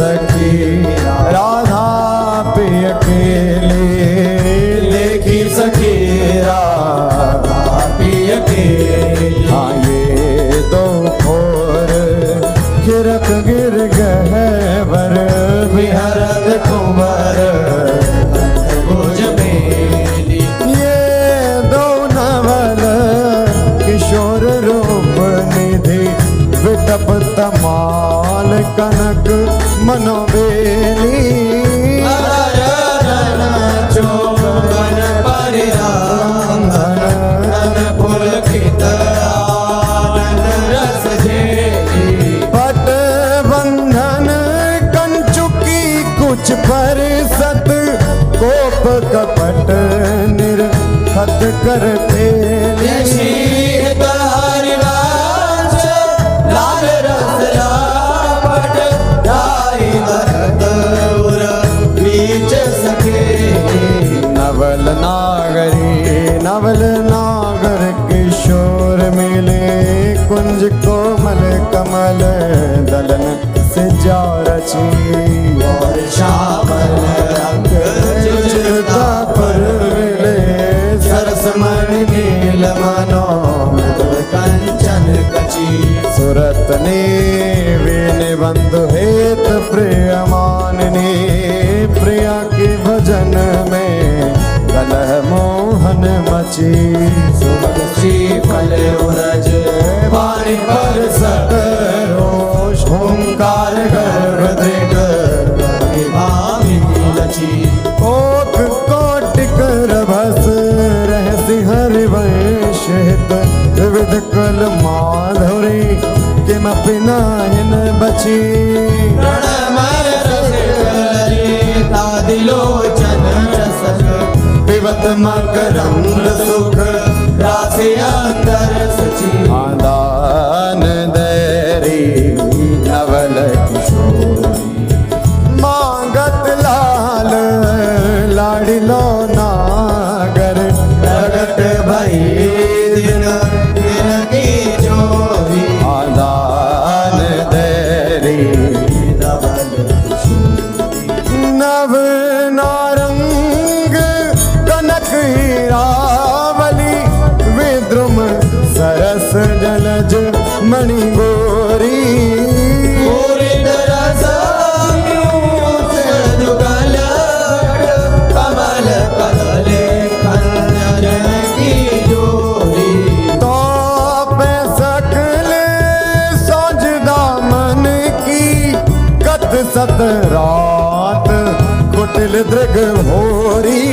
सखी राधा पे अकेले देखी सखी राधा पे अकेले। हाँ ये दो खोर खिरक गिर गहवर विहरत कुंवर भुज मेली। ये दो नवल किशोर रूप निधि विटप तमाल कनक मनोबेली। चौबन परिधान धन पुलकित आनंद रस झेली। पट बंधन कंचुकी कुछ पर सत कोप कपट निर्खत कर पेली। लाल रस लापट ढाई भरत उर बीच सखे। नवल नागर किशोर मिले कुंज कोमल कमल दलन से जा रची। और श्यामल रंग चिरता पर मिले सरस मणि नील मनोहर कंचन कची। सुरत ने वीण बंधु हेत प्रिय माननी। प्रिया के भजन में कलह मोहन मची। सुमति फल उरज वाणी पर सत रोष। ओंकार गर्भ दृग भामिनी लची। ओक कोटिक रभस रहसि हरिवंश हित विविध कल माधुरी किमपि नाहिन बची। प्रणमय तादिलोचन रसक पिबत मकरंद सुख राशि अंतर सची। आदान दैरी नवल किशोरी मांगत लाल लाडिलो नागर। प्रगट भई दिन दिन की जोरी। आदान दैरी नवल नव नारंग कनक हीरावली विद्रुम सरस जलज मणि गोरी। कमल कदले खंजर की जोरी। तो पे सकल सोज दामन की कत सत रात कुटिल दृग भोरी।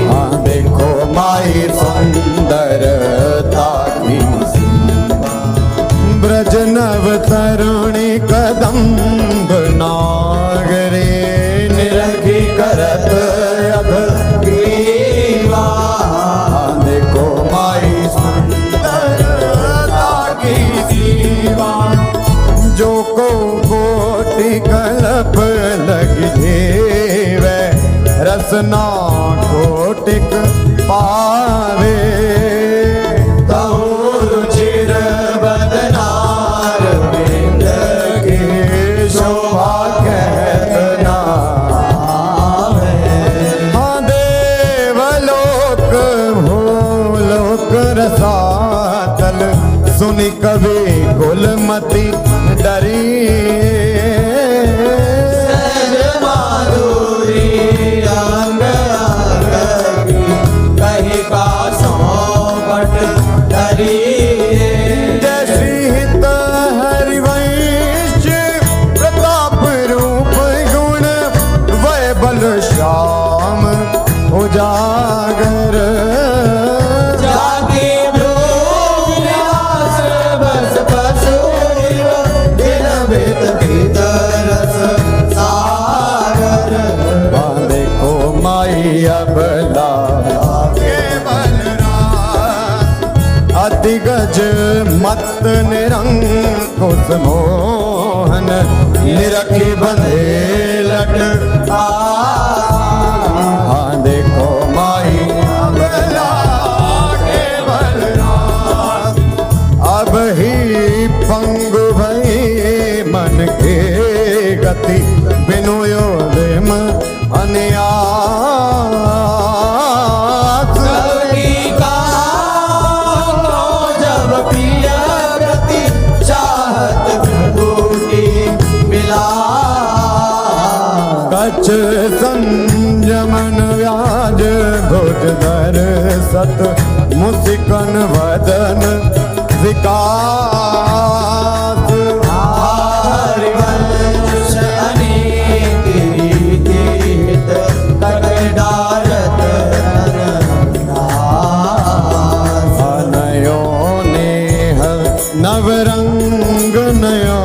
हाँ देखो माई सुंदरता की ब्रज नव तरुणी कदम्ब नागरे निरखी करत अभ कीवा। देखो माई सुंदरता की सीमा। जो को कोटि कल्प लगे वै रसना कोटिक पावे। रुचिर बदनार बिंद के शोभा कहतना। हाँ देवलोक भूलोक रसातल सुनि कवि कुलमति डरी। माधुरी अंग अंग कही का सौपट धरी। जैसी हित हरिवंश प्रताप रूप गुण वै बल श्याम उजागर। जाके भ्रूविलास बस पशु दिन भेद भीतरस सागर। देखो माई अबला अति गज मत निरंकुश मोहन निरखी बंधे लट। हाँ देखो माई व्याज भुजधर सत मुस्कन वदन विकास हरिवंश अनेक रीति हित कटडारत दास। नयो नेह नवरंग नयो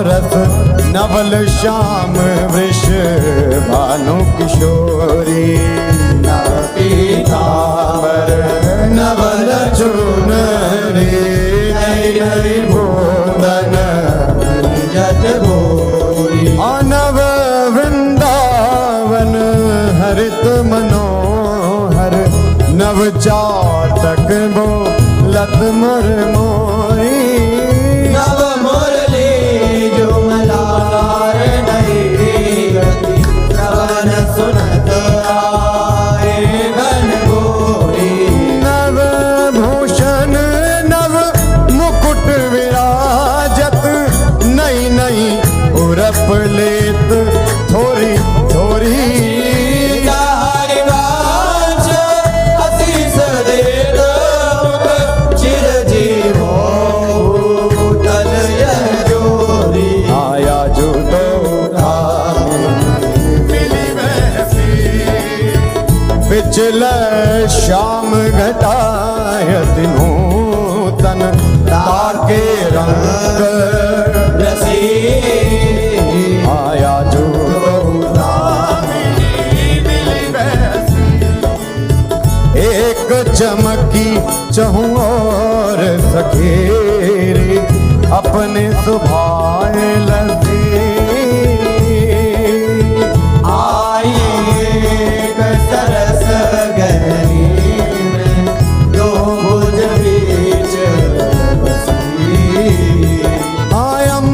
रस नवल श्याम वृष भानु किशोरी नव पीतांबर नवल चुनरी नई नई भूंदन जट भोरी। नव वृंदावन हरित मनोहर नव चातक बो लत मर मोरी नव मुरली जो मलार नहीं गति श्रवण सुनत आए घन घोरी। नव भूषण नव मुकुट विराजत नई नई उरप लेत थोरी थोरी हरिवंश आशीष देत मुख चिरजीवो भूतल यह जोरी। आया जो तो मिली वैसी पिछले श्याम घटाय नूतन ताके रंग रसी आया जो एक चमकी चहु और सखेरी अपने सुभाए लगे आए सरस गहरी में दो भुज बीच बसी। आयम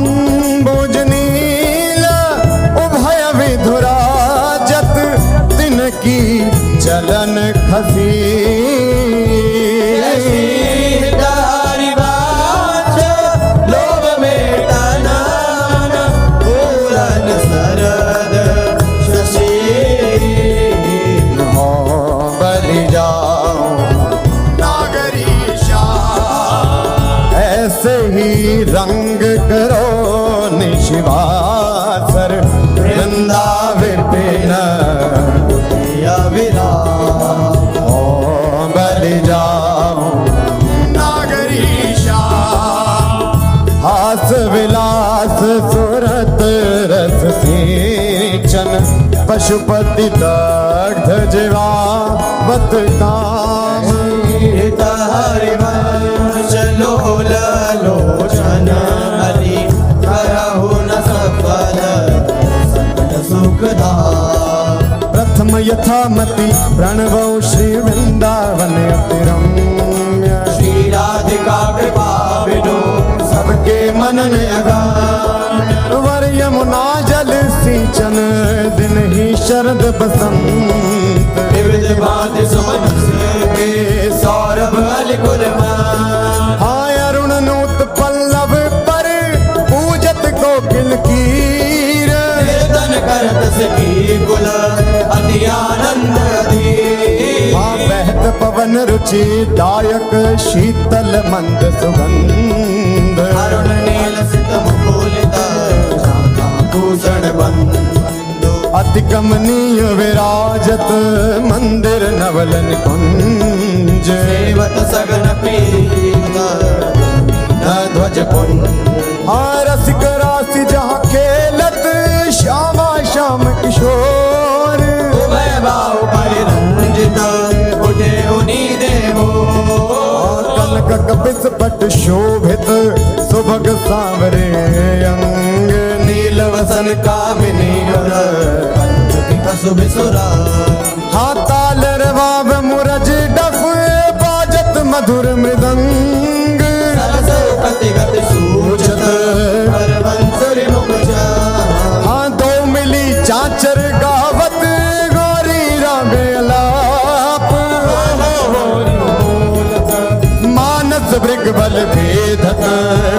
भोजनील उभय विधुराजत तिनकी चलन खसी हरिवंश लोभ में टनन पूरन सरद शशि। हो बलि जाओ नागरीशा ऐसे ही रंग करो निशिवासर वृंदा विपिन विराम ओ बलि जाओ नागरीशा हास विलास सुरत रस सिंचन पशुपति दग्ध जीवावत काम हरिवंश लोल लोचन हरि करहु न सफल सकल सुखदा। प्रथम यथामति प्रणवो श्री वृंदावन अति रम्य श्री राधिका कृपा बिनु सबके मनन अगान। वर यमुना जल सिंचन दिन ही शरद बसंत विविध भांति सुमन के सौरभ अलिकुल मान। हाय अरुण नूत पल्लव पर पूजत कोकिल कीर कीर्तन करत सखी कुल अति आनंद अधीर। हाँ बहत पवन रुचि दायक शीतल मंद सुगंध अरुण नील सित मुकुलित शाखा भूषण बंधु। अति कमनीय विराजत मंदिर नवलन कुंज सेवत सगन प्रीत न ध्वज पुंज। हाँ रसिक राशि जहाँ खेलत श्यामा श्याम किशोर उभय बाहु परिरंजित उठे उनी देवो। कनक कपिस पट शोभित सुभग सांवरे अंग नील वसन कामिनी सुबिसुरा। हाँ ताल रवाब मुरज डफ बाजत मधुर मृदंग सरस कति गति सूचत हरवंसुरि मुख चाहा। हाँ दो मिली चाचर गावत गौरी रामे अलाप मानस भृग बल भेदत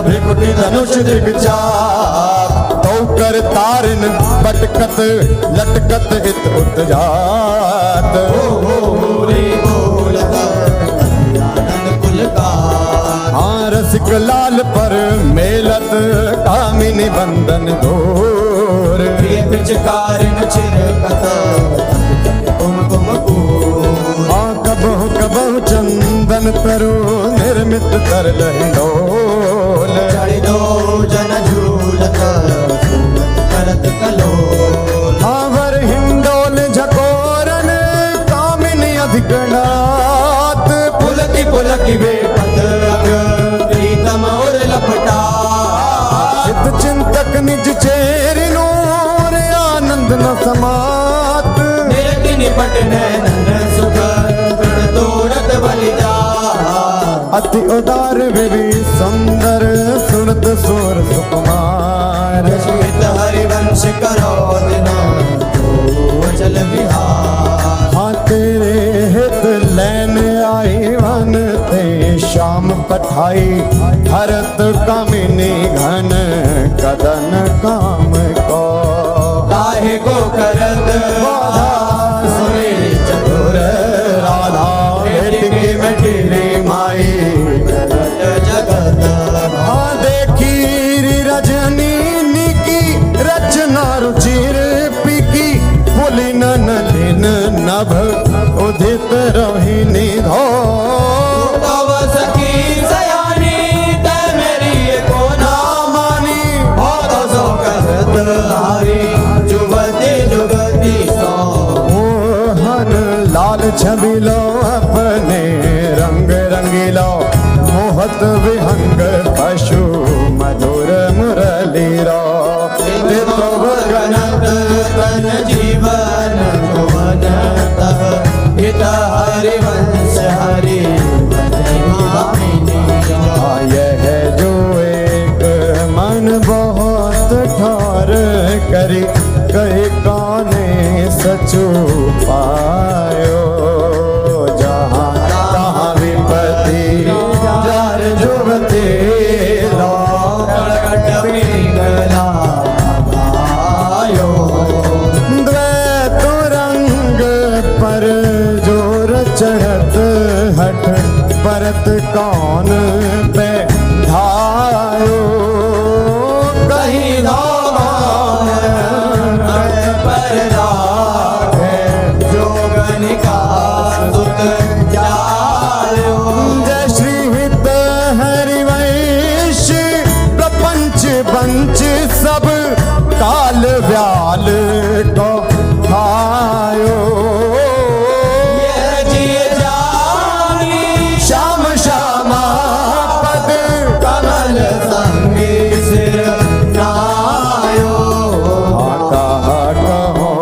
भृकुटी धनुष दिग चाप तो कर तारन पटकत लटकत हित उत जात पिचकारिन छिरकत कुमकुम फूल कबहु कबहु चंदन तरु निर्मित कर लहिडोल चढ़ी दो जन झूलत करत कलोल आवर हिंडोल झकोरन कामिनी अधिकनाथ पुलकी बेपत अग प्रीतम और लपटा चित चिंतक निज चेरि नूर आनंद न समात निरति निपट नैनन सुख प्रण तोड़त बलिदा अति उदार विवि सुंदर सुनत सुर सुकुमार श्वेत हरिवंश करो दिना चल विहार हाँ तेरे हित लैन आई वन ते श्याम पठाई हरत कामिनी घन कदन काम को काहे को करत सुरे चतुर राधा भेटकी मटिली माई करत जगत हाँ देखी रजनी निकी रचना रुचिर पिकी पुली नलिन नभ उदित रोहिणी धो तव सखी सयानी ते मेरी को ना मानी बहुत सो करत हारी जुगति जुगति सो मोहन लाल छबिलो अपने रंग रंगीलो मोहत विहंग पशु मधुर मुरली रो गणत तन जीवन भुवनत हित हरिवंश हरि यह जो एक मन बहुत ठार करी कहे काने सचु पायो जहाँ तहाँ विपत्ति जार जुगते लो द्वैत रंग पर जोर चढ़त हठ परत कौन पे धायो कहीं पर जोगन का सुत जायो जय श्री हित हरिवंश प्रपंच बंच सब काल व्याल को खायो ये जिय जानी श्याम श्यामा पद कमल संगी सिर नायो कहा कहो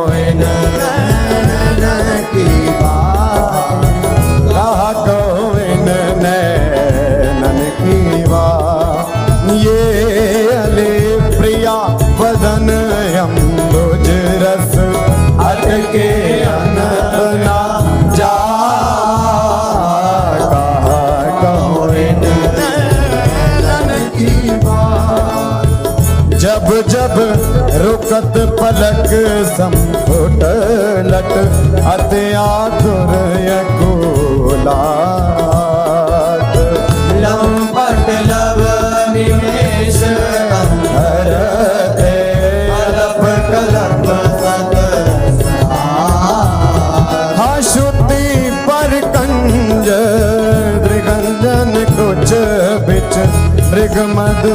की बात कहा कहो नैनन की बात ये अले प्रिया वदन अम्बुज रस अटके अनंत ना जा कहा कहो नैनन की बात जब जब रुकत पलक संफुट लट अति आतुर यकुलात लंपट लव निमेश हरते अलप कलप सत हाँ श्रुति पर कंज दृगंजन कुछ बिच मृग मधु